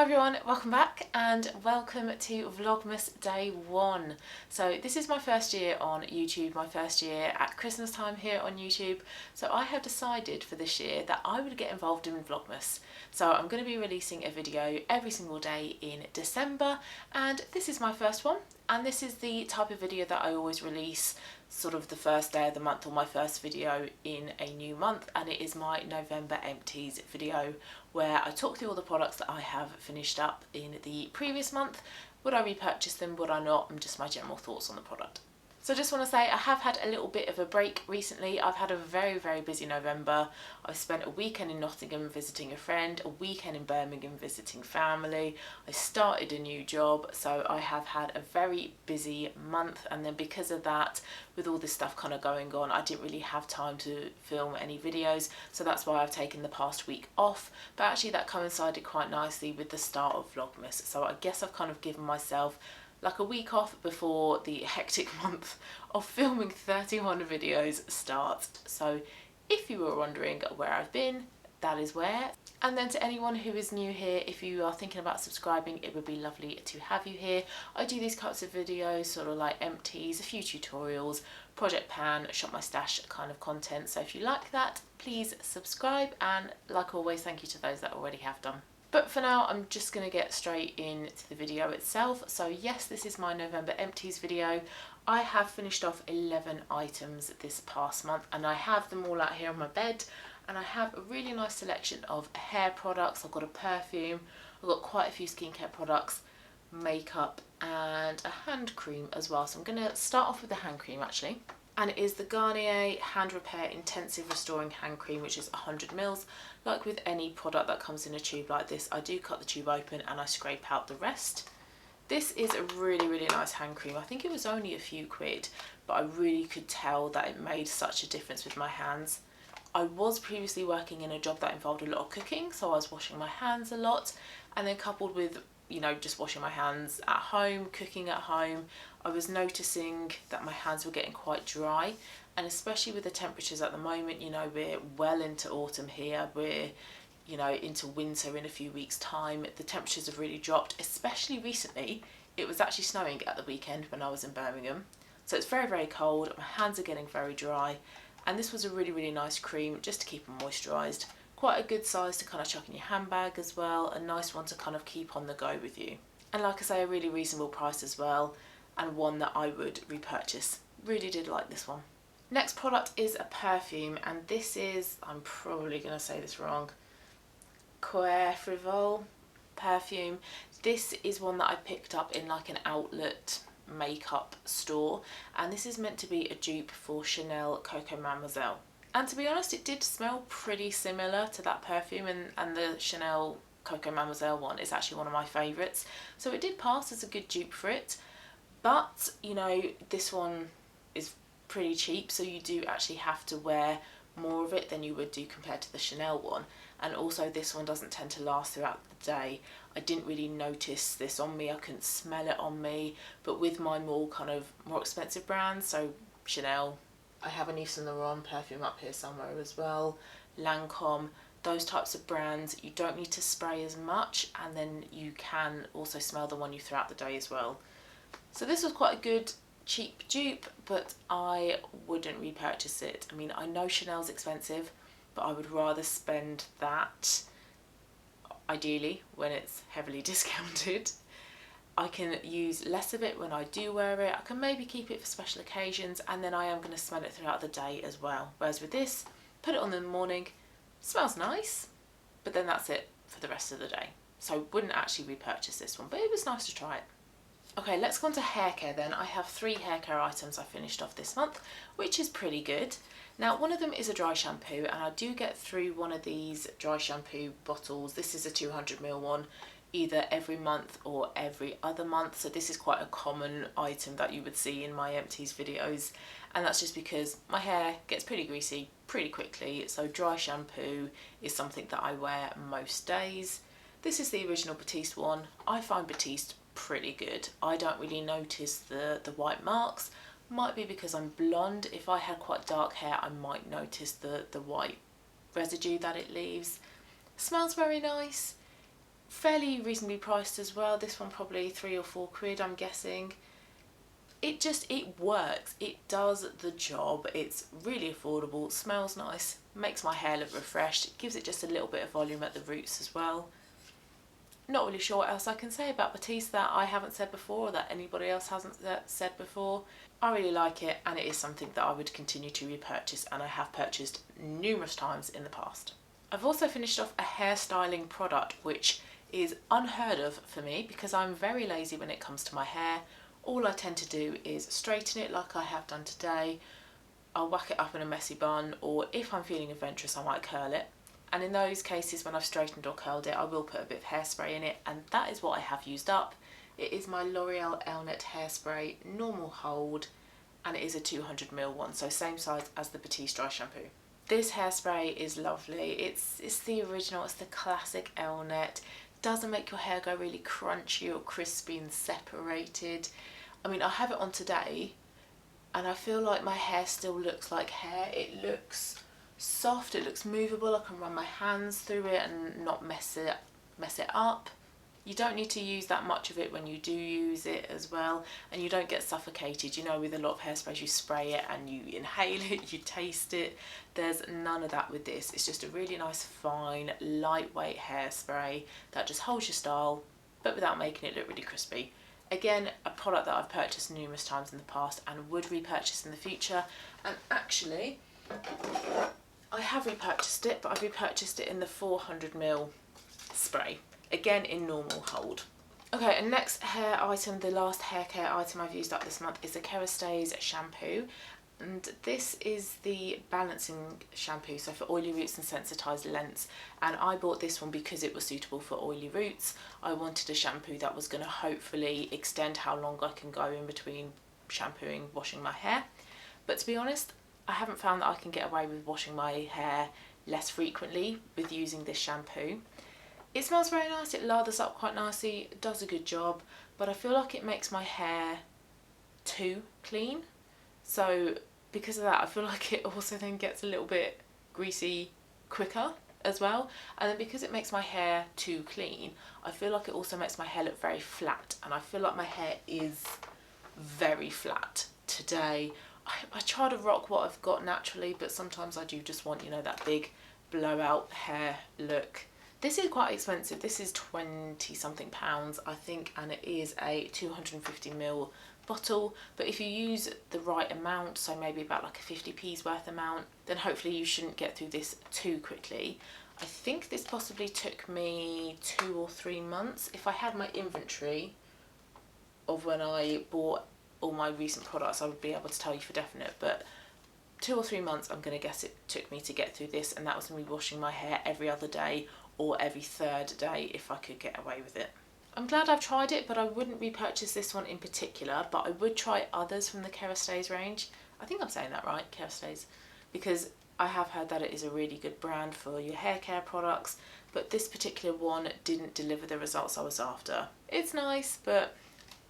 Hi everyone, welcome back and welcome to Vlogmas Day 1. So this is my first year on YouTube, my first year at Christmas time here on YouTube. So I have decided for this year that I would get involved in Vlogmas. So I'm going to be releasing a video every single day in December, and this is my first one. And this is the type of video that I always release sort of the first day of the month, or my first video in a new month, and it is my November Empties video where I talk through all the products that I have finished up in the previous month. Would I repurchase them, would I not, and just my general thoughts on the product. So I just want to say I have had a little bit of a break recently. I've had a very busy November. I spent a weekend in Nottingham visiting a friend, a weekend in Birmingham visiting family. I started a new job, so I have had a very busy month, and then because of that, with all this stuff kind of going on, I didn't really have time to film any videos, so that's why I've taken the past week off. But actually that coincided quite nicely with the start of Vlogmas, so I guess I've kind of given myself like a week off before the hectic month of filming 31 videos starts. So if you were wondering where I've been, that is where. And then to anyone who is new here, if you are thinking about subscribing, it would be lovely to have you here. I do these types of videos, sort of like empties, a few tutorials, project pan, shop my stash kind of content. So if you like that, please subscribe, and like always, thank you to those that already have done. But for now, I'm just going to get straight into the video itself. So yes, this is my November Empties video. I have finished off 11 items this past month, and I have them all out here on my bed. And I have a really nice selection of hair products. I've got a perfume, I've got quite a few skincare products, makeup, and a hand cream as well. So I'm going to start off with the hand cream actually. And it is the Garnier Hand Repair Intensive Restoring Hand Cream, which is 100ml. Like with any product that comes in a tube like this, I do cut the tube open and I scrape out the rest. This is a really nice hand cream. I think it was only a few quid, but I really could tell that it made such a difference with my hands. I was previously working in a job that involved a lot of cooking, so I was washing my hands a lot, and then coupled with, you know, just washing my hands at home, cooking at home, I was noticing that my hands were getting quite dry. And especially with the temperatures at the moment, you know, we're well into autumn here, we're, you know, into winter in a few weeks' time. The temperatures have really dropped, especially recently. It was actually snowing at the weekend when I was in Birmingham. So it's very cold, my hands are getting very dry, and this was a really nice cream just to keep them moisturised. Quite a good size to kind of chuck in your handbag as well, a nice one to kind of keep on the go with you. And like I say, a really reasonable price as well, and one that I would repurchase. Really did like this one. Next product is a perfume, and this is, I'm probably going to say this wrong, Coeur Frivole perfume. This is one that I picked up in like an outlet makeup store, and this is meant to be a dupe for Chanel Coco Mademoiselle. And to be honest, it did smell pretty similar to that perfume, and the Chanel Coco Mademoiselle one is actually one of my favourites. So it did pass as a good dupe for it, but you know, this one is pretty cheap, so you do actually have to wear more of it than you would do compared to the Chanel one. And also this one doesn't tend to last throughout the day. I didn't really notice this on me, I couldn't smell it on me, but with my more expensive brands, so Chanel, I have a Yves Saint Laurent perfume up here somewhere as well, Lancome, those types of brands, you don't need to spray as much, and then you can also smell the one you throughout the day as well. So this was quite a good cheap dupe, but I wouldn't repurchase it. I mean, I know Chanel's expensive, but I would rather spend that, ideally, when it's heavily discounted. I can use less of it when I do wear it. I can maybe keep it for special occasions, and then I am going to smell it throughout the day as well. Whereas with this, put it on in the morning, smells nice, but then that's it for the rest of the day. So wouldn't actually repurchase this one, but it was nice to try it. Okay, let's go on to hair care then. I have 3 hair care items I finished off this month, which is pretty good. Now, one of them is a dry shampoo, and I do get through one of these dry shampoo bottles. This is a 200ml one, either every month or every other month. So this is quite a common item that you would see in my empties videos. And that's just because my hair gets pretty greasy pretty quickly. So dry shampoo is something that I wear most days. This is the original Batiste one. I find Batiste pretty good. I don't really notice the white marks. Might be because I'm blonde. If I had quite dark hair, I might notice the white residue that it leaves. Smells very nice. fairly reasonably priced as well. This one probably £3 or £4 I'm guessing. It works, it does the job, it's really affordable, smells nice, makes my hair look refreshed, gives it just a little bit of volume at the roots as well. Not really sure what else I can say about Batiste that I haven't said before, or that anybody else hasn't said before. I really like it, and it is something that I would continue to repurchase, and I have purchased numerous times in the past. I've also finished off a hairstyling product which is unheard of for me because I'm very lazy when it comes to my hair. All I tend to do is straighten it like I have done today. I'll whack it up in a messy bun, or if I'm feeling adventurous I might curl it. And in those cases when I've straightened or curled it, I will put a bit of hairspray in it, and that is what I have used up. It is my L'Oreal Elnett hairspray, normal hold, and it is a 200ml one, so same size as the Batiste Dry Shampoo. This hairspray is lovely. It's the original, it's the classic Elnett. Doesn't make your hair go really crunchy or crispy and separated. I mean, I have it on today and I feel like my hair still looks like hair. It looks soft, it looks movable, I can run my hands through it and not mess it up. You don't need to use that much of it when you do use it as well, and you don't get suffocated. You know, with a lot of hairsprays you spray it and you inhale it, you taste it. There's none of that with this. It's just a really nice, fine, lightweight hairspray that just holds your style, but without making it look really crispy. Again, a product that I've purchased numerous times in the past and would repurchase in the future. And actually, I have repurchased it, but I've repurchased it in the 400ml spray. Again, in normal hold. Okay, and next hair item, the last hair care item I've used up this month is the Kerastase shampoo. And this is the balancing shampoo, so for oily roots and sensitised lengths. And I bought this one because it was suitable for oily roots. I wanted a shampoo that was going to hopefully extend how long I can go in between shampooing, washing my hair. But to be honest, I haven't found that I can get away with washing my hair less frequently with using this shampoo. It smells very nice, it lathers up quite nicely, it does a good job, but I feel like it makes my hair too clean. So because of that, I feel like it also then gets a little bit greasy quicker as well. And then because it makes my hair too clean, I feel like it also makes my hair look very flat, and I feel like my hair is very flat today. I try to rock what I've got naturally, but sometimes I do just want, you know, that big blowout hair look. This is quite expensive. This is 20 something pounds, I think, and it is a 250ml bottle. But if you use the right amount, so maybe about like a 50p's worth amount, then hopefully you shouldn't get through this too quickly. I think this possibly took me 2 or 3 months. If I had my inventory of when I bought all my recent products, I would be able to tell you for definite, but 2 or 3 months I'm going to guess it took me to get through this, and that was me washing my hair every other day or every third day if I could get away with it. I'm glad I've tried it, but I wouldn't repurchase this one in particular, but I would try others from the Kerastase range. I think I'm saying that right, Kerastase, because I have heard that it is a really good brand for your hair care products, but this particular one didn't deliver the results I was after. It's nice, but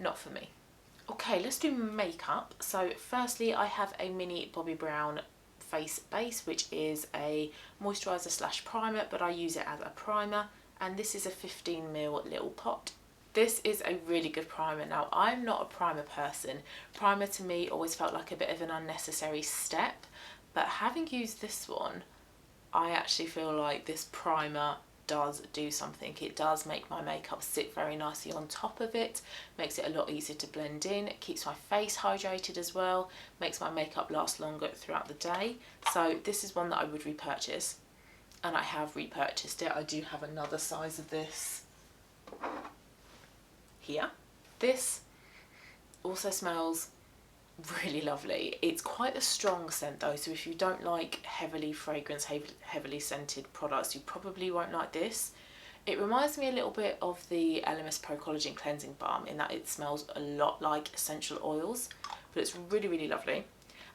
not for me. Okay, let's do makeup. So firstly, I have a mini Bobbi Brown face base, which is a moisturiser slash primer, but I use it as a primer, and this is a 15ml little pot. This is a really good primer. Now, I'm not a primer person. Primer to me always felt like a bit of an unnecessary step, but having used this one, I actually feel like this primer does do something. It does make my makeup sit very nicely on top of it, makes it a lot easier to blend in, it keeps my face hydrated as well, makes my makeup last longer throughout the day. So this is one that I would repurchase, and I have repurchased it. I do have another size of this here. This also smells really lovely. It's quite a strong scent though, so if you don't like heavily fragrance, heavily scented products, you probably won't like this. It reminds me a little bit of the LMS Pro Collagen Cleansing Balm in that it smells a lot like essential oils, but it's really, really lovely.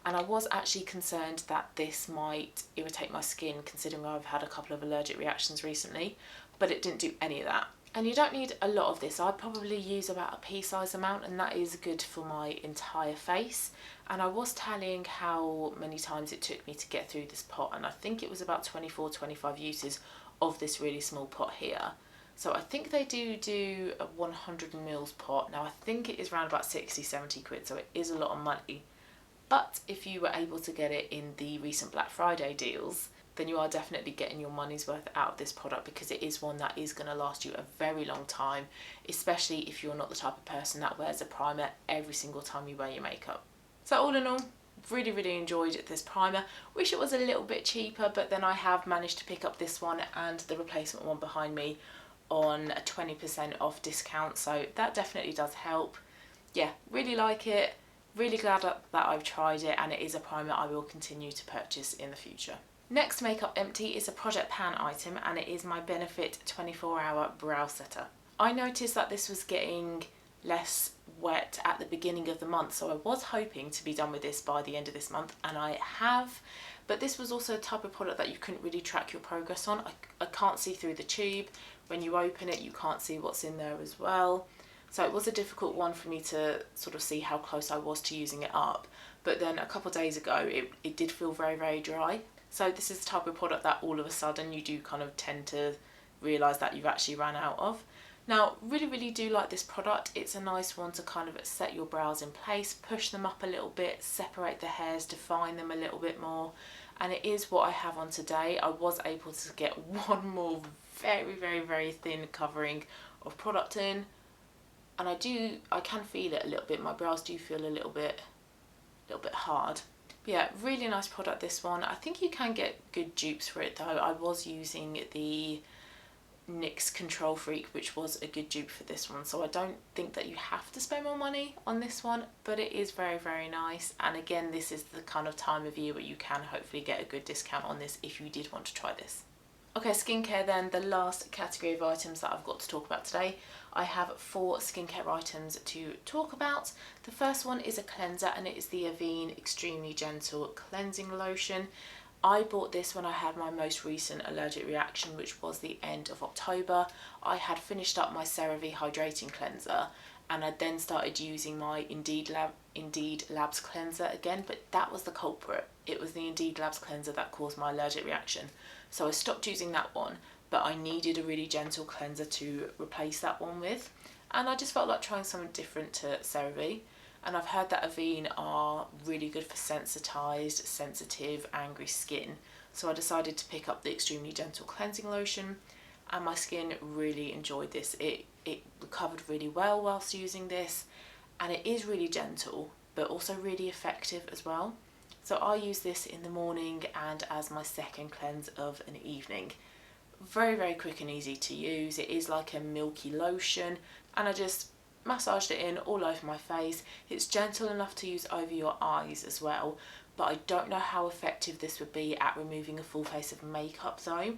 And I was actually concerned that this might irritate my skin, considering I've had a couple of allergic reactions recently, but it didn't do any of that. And you don't need a lot of this. I probably use about a pea-size amount, and that is good for my entire face. And I was tallying how many times it took me to get through this pot, and I think it was about 24, 25 uses of this really small pot here. So I think they do a 100ml pot. Now I think it is around about 60-70 quid, so it is a lot of money. But if you were able to get it in the recent Black Friday deals, then you are definitely getting your money's worth out of this product, because it is one that is going to last you a very long time, especially if you're not the type of person that wears a primer every single time you wear your makeup. So all in all, really enjoyed this primer. Wish it was a little bit cheaper, but then I have managed to pick up this one and the replacement one behind me on a 20% off discount, so that definitely does help. Yeah, really like it. Really glad that I've tried it, and it is a primer I will continue to purchase in the future. Next Makeup Empty is a Project Pan item, and it is my Benefit 24-hour brow setter. I noticed that this was getting less wet at the beginning of the month, so I was hoping to be done with this by the end of this month, and I have. But this was also a type of product that you couldn't really track your progress on. I can't see through the tube. When you open it, you can't see what's in there as well. So it was a difficult one for me to sort of see how close I was to using it up. But then a couple of days ago, it did feel very dry. So this is the type of product that all of a sudden you do kind of tend to realise that you've actually ran out of. Now, really do like this product. It's a nice one to kind of set your brows in place, push them up a little bit, separate the hairs, define them a little bit more. And it is what I have on today. I was able to get one more very thin covering of product in, and I can feel it a little bit. My brows do feel a little bit hard. But yeah, really nice product, this one. I think you can get good dupes for it though. I was using the NYX Control Freak, which was a good dupe for this one, so I don't think that you have to spend more money on this one, but it is very nice. And again, this is the kind of time of year where you can hopefully get a good discount on this if you did want to try this. Okay, skincare then, the last category of items that I've got to talk about today. I have 4 skincare items to talk about. The first one is a cleanser, and it is the Avene Extremely Gentle Cleansing Lotion. I bought this when I had my most recent allergic reaction, which was the end of October. I had finished up my CeraVe Hydrating Cleanser, and I then started using my Indeed Labs cleanser again, but that was the culprit. It was the Indeed Labs cleanser that caused my allergic reaction. So I stopped using that one, but I needed a really gentle cleanser to replace that one with. And I just felt like trying something different to CeraVe. And I've heard that Avene are really good for sensitised, sensitive, angry skin. So I decided to pick up the Extremely Gentle Cleansing Lotion, and my skin really enjoyed this. It recovered really well whilst using this, and it is really gentle, but also really effective as well. So I use this in the morning and as my second cleanse of an evening. Very quick and easy to use. It is like a milky lotion, and I just massaged it in all over my face. It's gentle enough to use over your eyes as well, but I don't know how effective this would be at removing a full face of makeup though.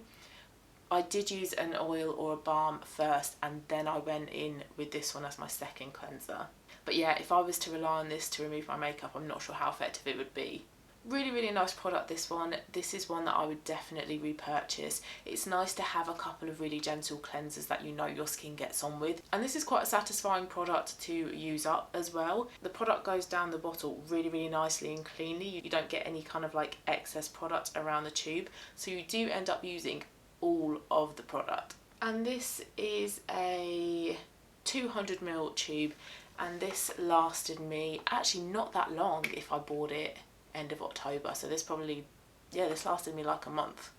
I did use an oil or a balm first, and then I went in with this one as my second cleanser. But yeah, if I was to rely on this to remove my makeup, I'm not sure how effective it would be. Really nice product, this one. This is one that I would definitely repurchase. It's nice to have a couple of really gentle cleansers that you know your skin gets on with. And this is quite a satisfying product to use up as well. The product goes down the bottle really nicely and cleanly. You don't get any kind of like excess product around the tube. So you do end up using all of the product. And this is a 200ml tube, and this lasted me actually not that long if I bought it end of October. So this lasted me like a month,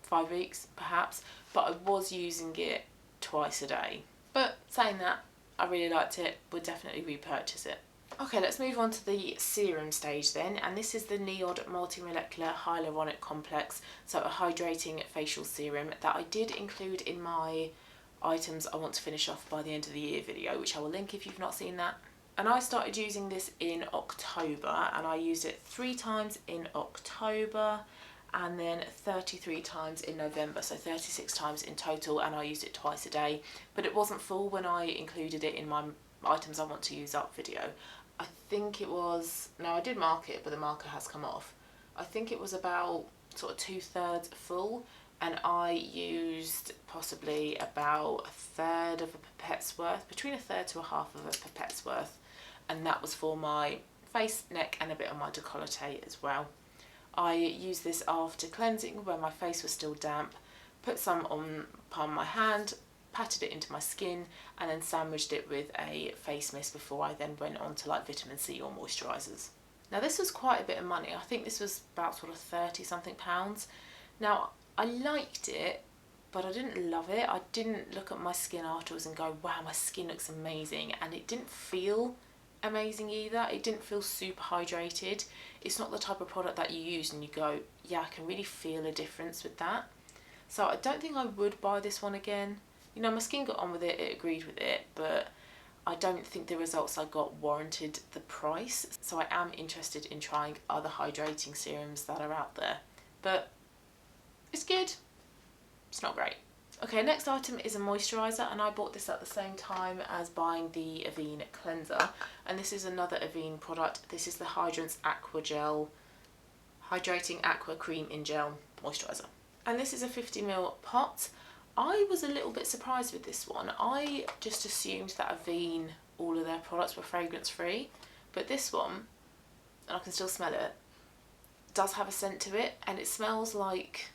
5 weeks perhaps, but I was using it twice a day. But saying that, I really liked it, would definitely repurchase it. Okay, let's move on to the serum stage then, and this is the NIOD Multimolecular Hyaluronic Complex, so a hydrating facial serum that I did include in my items I want to finish off by the end of the year video, which I will link if you've not seen that. And I started using this in October, and I used it 3 times in October and then 33 times in November, so 36 times in total, and I used it twice a day. But it wasn't full when I included it in my items I want to use up video. I think it was, no, I did mark it, but the marker has come off. I think it was about sort of 2/3 full, and I used possibly about 1/3 of a pipette's worth, between 1/3 to 1/2 of a pipette's worth, and that was for my face, neck, and a bit on my décolleté as well. I used this after cleansing when my face was still damp, put some on palm of my hand, patted it into my skin and then sandwiched it with a face mist before I then went on to like vitamin C or moisturisers. Now this was quite a bit of money. I think this was about sort of 30 something pounds. Now I liked it, but I didn't love it. I didn't look at my skin afterwards and go, wow, my skin looks amazing. And it didn't feel amazing either. It didn't feel super hydrated. It's not the type of product that you use and you go, yeah, I can really feel a difference with that. So I don't think I would buy this one again. You know, my skin got on with it, it agreed with it, but I don't think the results I got warranted the price. So I am interested in trying other hydrating serums that are out there. But it's good. It's not great. Okay, next item is a moisturiser, and I bought this at the same time as buying the Avene cleanser, and this is another Avene product. This is the Hydrant's Aqua Gel Hydrating Aqua Cream in Gel Moisturiser, and this is a 50ml pot. I was a little bit surprised with this one. I just assumed that Avene, all of their products were fragrance free, but this one, and I can still smell it, does have a scent to it, and it smells like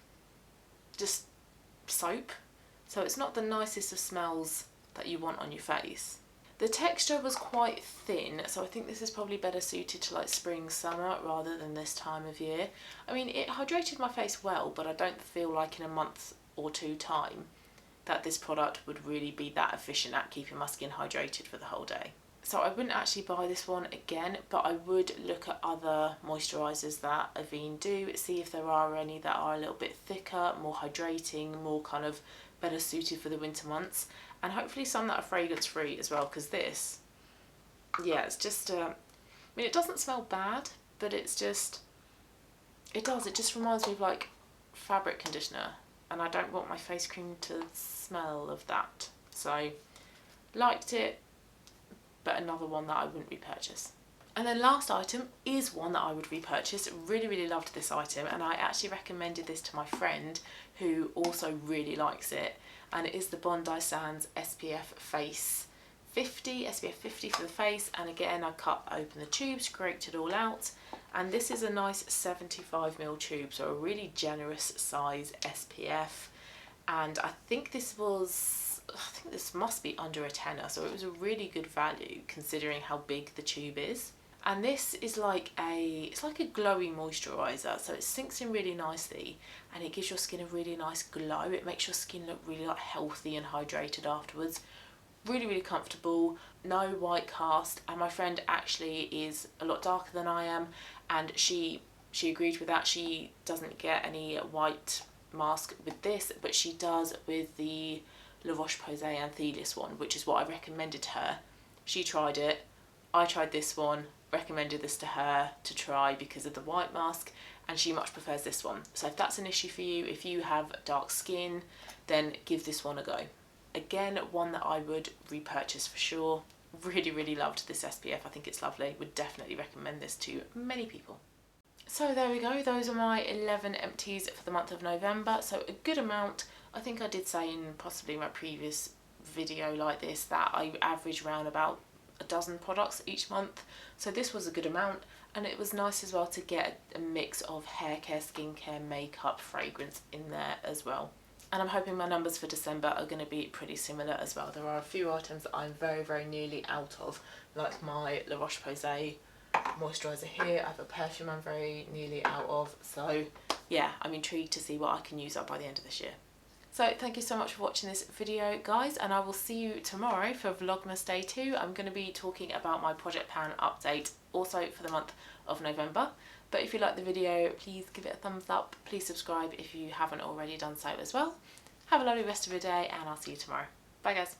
just soap. So it's not the nicest of smells that you want on your face. The texture was quite thin, so I think this is probably better suited to like spring, summer rather than this time of year. I mean, it hydrated my face well, but I don't feel like in a month or two time that this product would really be that efficient at keeping my skin hydrated for the whole day. So I wouldn't actually buy this one again, but I would look at other moisturisers that Avene do, see if there are any that are a little bit thicker, more hydrating, more kind of better suited for the winter months, and hopefully some that are fragrance free as well, because this, yeah, it's just, I mean, it doesn't smell bad, but it's just, it just reminds me of like fabric conditioner, and I don't want my face cream to smell of that. So, liked it, but another one that I wouldn't repurchase. And then last item is one that I would repurchase. Really, really loved this item, and I actually recommended this to my friend who also really likes it, and it is the Bondi Sands SPF Face 50, SPF 50 for the face, and again I cut open the tube, scraped it all out, and this is a nice 75ml tube, so a really generous size SPF, and I think this must be under a tenner, so it was a really good value considering how big the tube is. And this is like it's like a glowy moisturiser, so it sinks in really nicely and it gives your skin a really nice glow. It makes your skin look really like healthy and hydrated afterwards. Really, really comfortable, no white cast, and my friend actually is a lot darker than I am, and she agreed with that. She doesn't get any white mask with this, but she does with the La Roche-Posay Anthelius one, which is what I recommended to her. She tried it, I tried this one, recommended this to her to try because of the white mask, and she much prefers this one. So if that's an issue for you, if you have dark skin, then give this one a go. Again, one that I would repurchase for sure. Really, really loved this SPF. I think it's lovely. Would definitely recommend this to many people. So there we go. Those are my 11 empties for the month of November. So a good amount. I think I did say in possibly my previous video like this that I average around about a dozen products each month. So this was a good amount, and it was nice as well to get a mix of hair care, skincare, makeup, fragrance in there as well. And I'm hoping my numbers for December are going to be pretty similar as well. There are a few items that I'm very, very nearly out of, like my La Roche-Posay moisturiser here. I have a perfume I'm very nearly out of. So yeah, I'm intrigued to see what I can use up by the end of this year. So thank you so much for watching this video, guys, and I will see you tomorrow for Vlogmas Day 2. I'm going to be talking about my project pan update also for the month of November. But if you like the video, please give it a thumbs up. Please subscribe if you haven't already done so as well. Have a lovely rest of your day, and I'll see you tomorrow. Bye, guys.